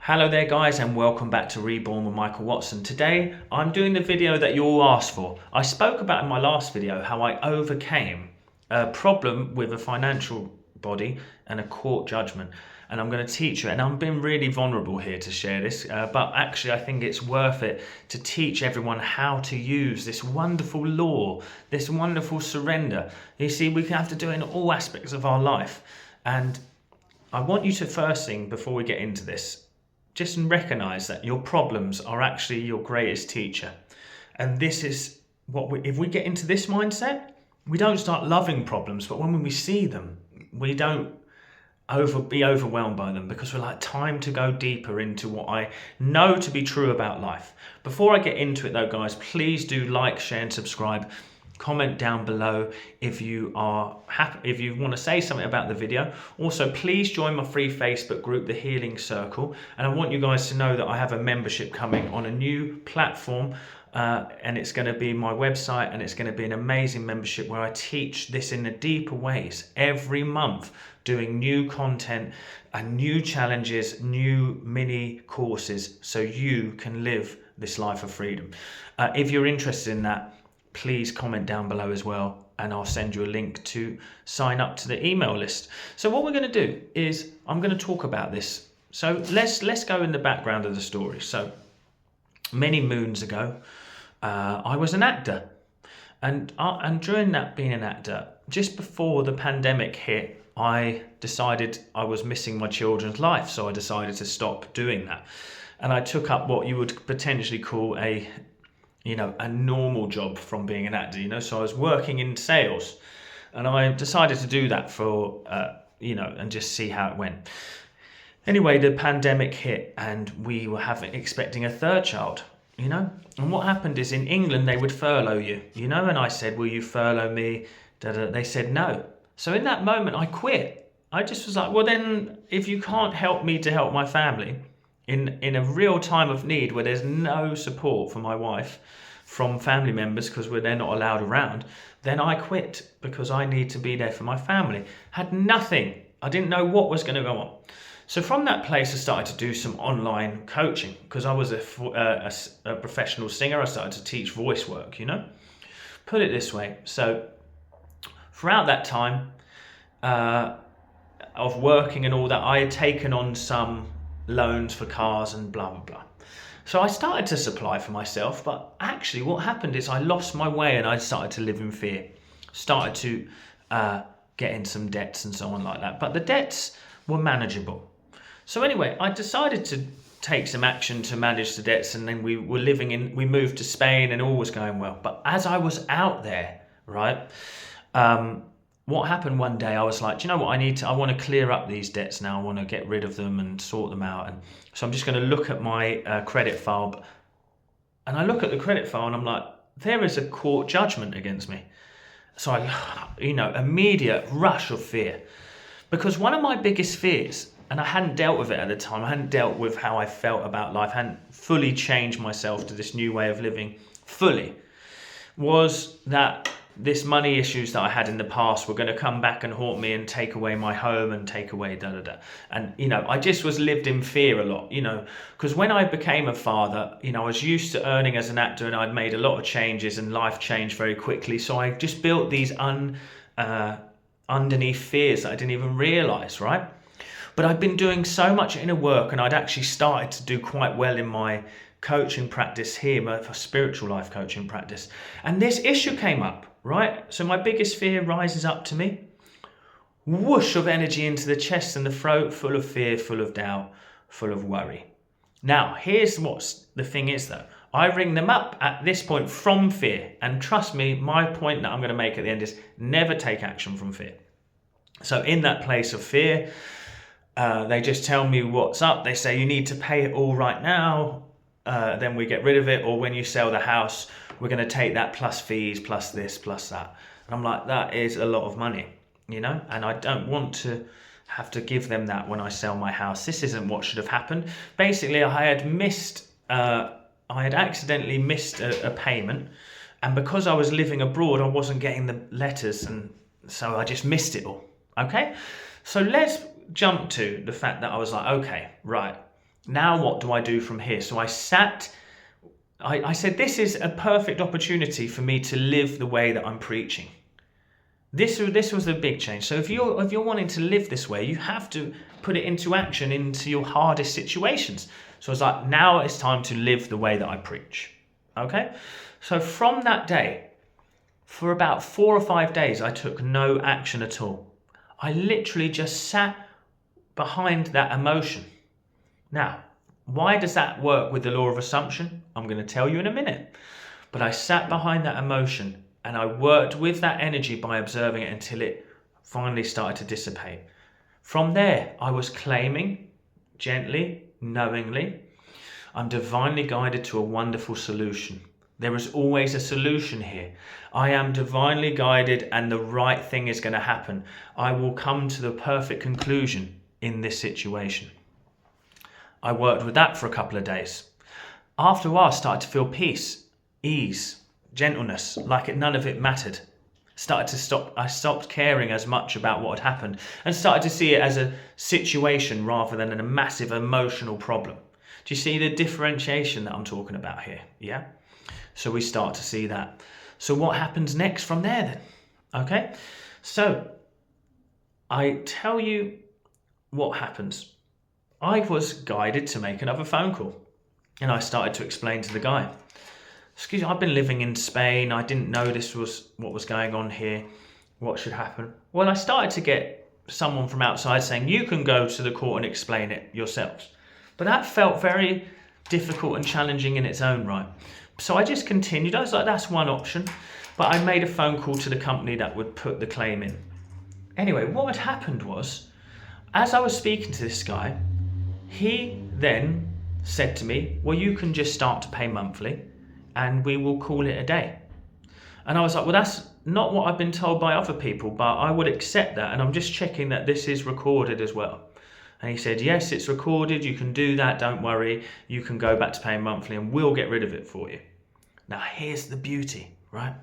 Hello there guys, and welcome back to Reborn with Michael Watson. Today I'm doing the video that you all asked for. I spoke about in my last video how I overcame a problem with a financial body and a court judgment, and I'm going to teach you, and I'm being really vulnerable here to share this, but actually I think it's worth it to teach everyone how to use this wonderful law, this wonderful surrender. You see, we have to do it in all aspects of our life, and I want you to, first thing before we get into this, just recognize that your problems are actually your greatest teacher. And this is what if we get into this mindset, we don't start loving problems, but when we see them, we don't be overwhelmed by them, because we're like, time to go deeper into what I know to be true about life. Before I get into it though, guys, please do like, share and subscribe. Comment down below if you are happy, if you want to say something about the video. Also, please join my free Facebook group, The Healing Circle. And I want you guys to know that I have a membership coming on a new platform, and it's going to be my website, and it's going to be an amazing membership where I teach this in a deeper ways every month, doing new content and new challenges, new mini courses, so you can live this life of freedom. If you're interested in that, please comment down below as well, and I'll send you a link to sign up to the email list. So what we're going to do is I'm going to talk about this. So let's go in the background of the story. So many moons ago, I was an actor, and during that being an actor, just before the pandemic hit, I decided I was missing my children's life, so I decided to stop doing that, and I took up what you would potentially call a normal job from being an actor, so I was working in sales, and I decided to do that for, and just see how it went. Anyway, the pandemic hit, and we were expecting a third child, and what happened is, in England, they would furlough you, and I said, will you furlough me? They said no. So in that moment, I quit. I just was like, well then, if you can't help me to help my family, in a real time of need where there's no support for my wife from family members because they're not allowed around, then I quit, because I need to be there for my family. Had nothing. I didn't know what was going to go on. So from that place, I started to do some online coaching, because I was a professional singer. I started to teach voice work, Put it this way. So throughout that time of working and all that, I had taken on some loans for cars and blah blah blah. So I started to supply for myself, but actually what happened is I lost my way, and I started to live in fear, started to get in some debts and so on like that, but the debts were manageable. So anyway, I decided to take some action to manage the debts, and then we moved to Spain, and all was going well. But as I was out there, right, what happened one day, I was like, do you know what, I want to clear up these debts now. I want to get rid of them and sort them out. And so I'm just going to look at my credit file. And I look at the credit file, and I'm like, there is a court judgment against me. So I, immediate rush of fear. Because one of my biggest fears, and I hadn't dealt with it at the time, I hadn't dealt with how I felt about life, I hadn't fully changed myself to this new way of living fully, was that this money issues that I had in the past were going to come back and haunt me and take away my home and take away And, I just was lived in fear a lot, because when I became a father, I was used to earning as an actor, and I'd made a lot of changes, and life changed very quickly. So I just built these underneath fears that I didn't even realize, right? But I'd been doing so much inner work, and I'd actually started to do quite well in my coaching practice here, my spiritual life coaching practice. And this issue came up, right? So my biggest fear rises up to me. Whoosh of energy into the chest and the throat, full of fear, full of doubt, full of worry. Now, here's what the thing is though. I ring them up at this point from fear. And trust me, my point that I'm going to make at the end is never take action from fear. So in that place of fear, they just tell me what's up. They say, you need to pay it all right now. Then we get rid of it, or when you sell the house, we're going to take that plus fees, plus this, plus that. And I'm like, that is a lot of money, and I don't want to have to give them that when I sell my house. This isn't what should have happened. Basically, I had accidentally missed a payment, and because I was living abroad, I wasn't getting the letters, and so I just missed it all. Okay, so let's jump to the fact that I was like, okay, right, Now what do I do from here? So I said, this is a perfect opportunity for me to live the way that I'm preaching. This was a big change. So if you're wanting to live this way, you have to put it into action into your hardest situations. So I was like, now it's time to live the way that I preach. Okay? So from that day, for about 4 or 5 days, I took no action at all. I literally just sat behind that emotion. Now, why does that work with the law of assumption? I'm going to tell you in a minute. But I sat behind that emotion and I worked with that energy by observing it until it finally started to dissipate. From there, I was claiming, gently, knowingly, I'm divinely guided to a wonderful solution. There is always a solution here. I am divinely guided and the right thing is going to happen. I will come to the perfect conclusion in this situation. I worked with that for a couple of days. After a while, I started to feel peace, ease, gentleness, like none of it mattered. I stopped caring as much about what had happened and started to see it as a situation rather than a massive emotional problem. Do you see the differentiation that I'm talking about here? Yeah? So we start to see that. So what happens next from there then? Okay? So I tell you what happens. I was guided to make another phone call. And I started to explain to the guy, excuse me, I've been living in Spain. I didn't know this was what was going on here. What should happen? Well, I started to get someone from outside saying, you can go to the court and explain it yourselves. But that felt very difficult and challenging in its own right. So I just continued. I was like, that's one option. But I made a phone call to the company that would put the claim in. Anyway, what had happened was, as I was speaking to this guy, he then said to me, well, you can just start to pay monthly and we will call it a day. And I was like, well, that's not what I've been told by other people, but I would accept that. And I'm just checking that this is recorded as well. And he said, yes, it's recorded. You can do that. Don't worry. You can go back to paying monthly and we'll get rid of it for you. Now, here's the beauty, right?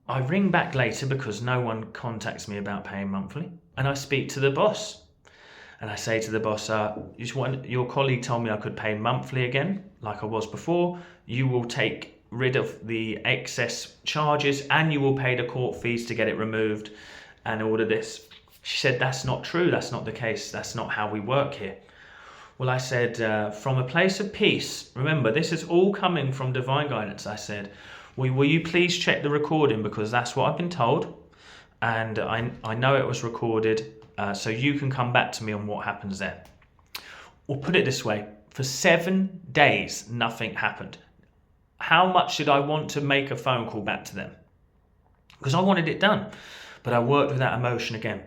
I ring back later because no one contacts me about paying monthly. And I speak to the boss. And I say to the boss, your colleague told me I could pay monthly again, like I was before. You will take rid of the excess charges and you will pay the court fees to get it removed and all of this. She said, that's not true. That's not the case. That's not how we work here. Well, I said, from a place of peace, remember, this is all coming from divine guidance. I said, will you please check the recording because that's what I've been told. And I know it was recorded. So you can come back to me on what happens then. Or put it this way, for 7 days, nothing happened. How much did I want to make a phone call back to them? Because I wanted it done. But I worked with that emotion again.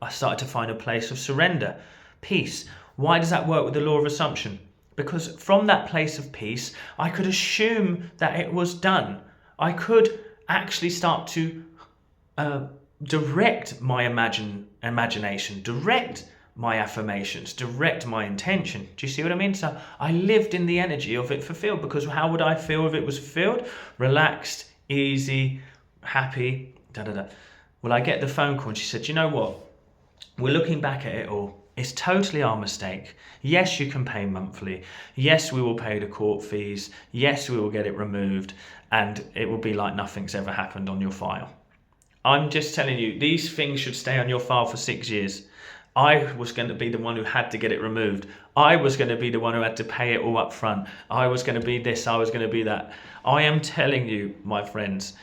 I started to find a place of surrender, peace. Why does that work with the law of assumption? Because from that place of peace, I could assume that it was done. I could actually start to direct my imagination, direct my affirmations, direct my intention. Do you see what I mean? So I lived in the energy of it fulfilled, because how would I feel if it was fulfilled? Relaxed, easy, happy, Well, I get the phone call and she said, you know what? We're looking back at it all. It's totally our mistake. Yes, you can pay monthly. Yes, we will pay the court fees. Yes, we will get it removed. And it will be like nothing's ever happened on your file. I'm just telling you, these things should stay on your file for 6 years. I was going to be the one who had to get it removed. I was going to be the one who had to pay it all up front. I was going to be this, I was going to be that. I am telling you, my friends,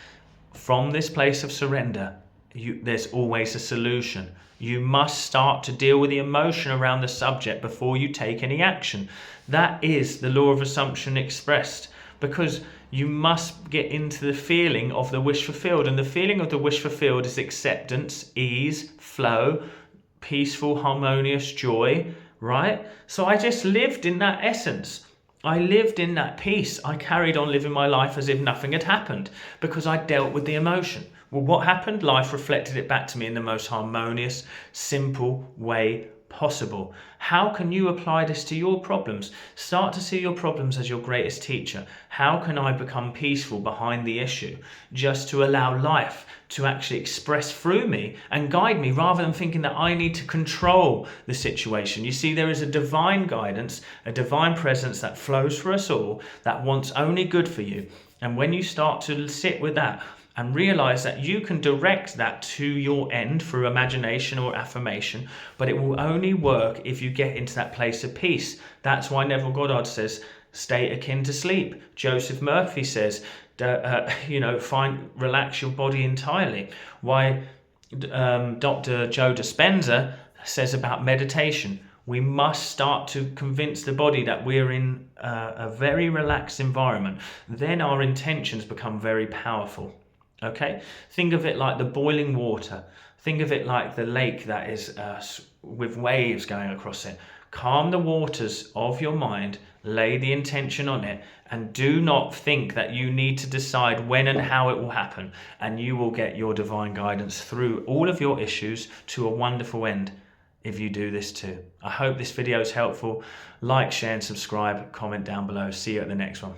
from this place of surrender, there's always a solution. You must start to deal with the emotion around the subject before you take any action. That is the law of assumption expressed, because you must get into the feeling of the wish fulfilled. And the feeling of the wish fulfilled is acceptance, ease, flow, peaceful, harmonious joy, right? So I just lived in that essence. I lived in that peace. I carried on living my life as if nothing had happened because I dealt with the emotion. Well, what happened? Life reflected it back to me in the most harmonious, simple way possible? How can you apply this to your problems? Start to see your problems as your greatest teacher. How can I become peaceful behind the issue, just to allow life to actually express through me and guide me, rather than thinking that I need to control the situation? You see, there is a divine guidance, a divine presence that flows for us all, that wants only good for you. And when you start to sit with that and realize that you can direct that to your end through imagination or affirmation, but it will only work if you get into that place of peace. That's why Neville Goddard says, stay akin to sleep. Joseph Murphy says, relax your body entirely. Why Dr. Joe Dispenza says about meditation. We must start to convince the body that we're in a very relaxed environment. Then our intentions become very powerful. Okay, think of it like the boiling water. Think of it like the lake that is with waves going across it. Calm the waters of your mind, lay the intention on it, and do not think that you need to decide when and how it will happen. And you will get your divine guidance through all of your issues to a wonderful end if you do this too. I hope this video is helpful. Like, share and subscribe, comment down below. See you at the next one.